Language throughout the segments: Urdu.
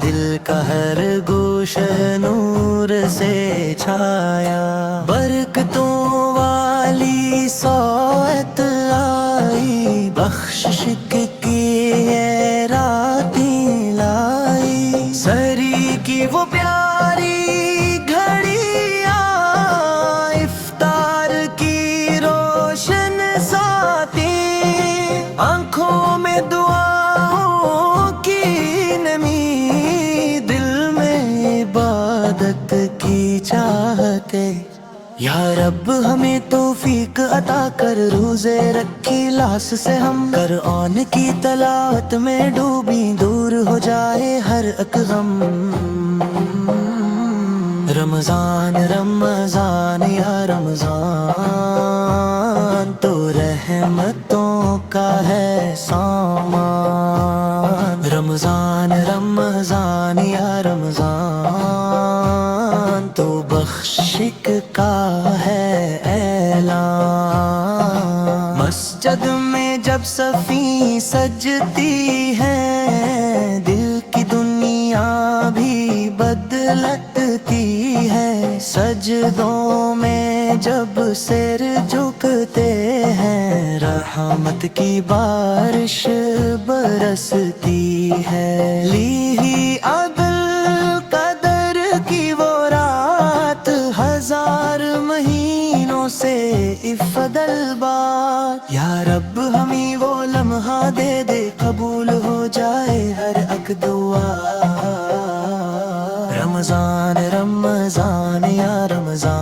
دل کا ہر گوشہ نور سے چھایا، برکتوں والی سوت آئی، بخشش کی یہ راتیں لائی، سری کی وہ پیاری گھڑیاں، افطار کی روشن ساتیں، آنکھوں میں دعاؤں کی نمی، دل میں عبادت کی چاہتے۔ یا رب ہمیں توفیق عطا کر، روزے رکھی لاس سے ہم قرآن کی تلاوت میں ڈوبی، دور ہو جائے ہر ایک غم۔ رمضان رمضان یا رمضان، تو رحمتوں کا ہے سامان، رمضان رمضان یا رمضان، تو بخشش کا ہے اعلان۔ مسجد میں جب صفیں سجتی ہیں، دل کی دنیا بھی بدلتی ہے، سجدوں میں جب سر جھکتے ہیں، رحمت کی بارش برستی ہے، لی ہی عدل قدر کی وہ رات، ہزار مہینوں سے افضل بات۔ یا رب ہمیں وہ لمحہ دے دے، قبول ہو جائے ہر ایک دعا۔ رمضان رمضان یا رمضان،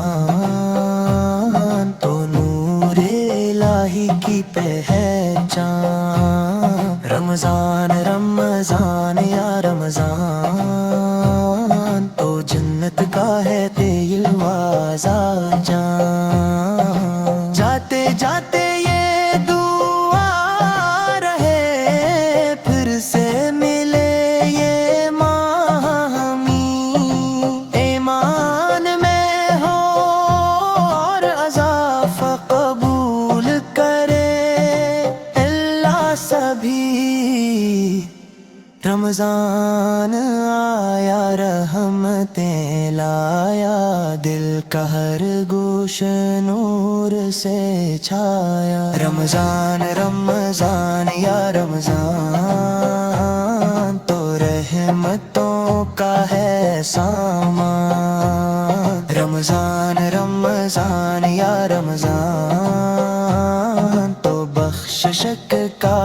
تو نور الہی کی پہچان، رمضان رمضان یا رمضان، تو جنت کا ہے دل وازا جان۔ جاتے جاتے یہ دعا رہے، پھر سے ملے یہ ماہ ہمیں، ایمان میں ہو اور اضافہ قبول کرے اللہ سبھی۔ رمضان آیا رحمتیں لایا، دل کا ہر گوش نور سے چھایا، رمضان رمضان یا رمضان، تو رحمتوں کا ہے سامان، رمضان رمضان یا رمضان، تو بخشش کا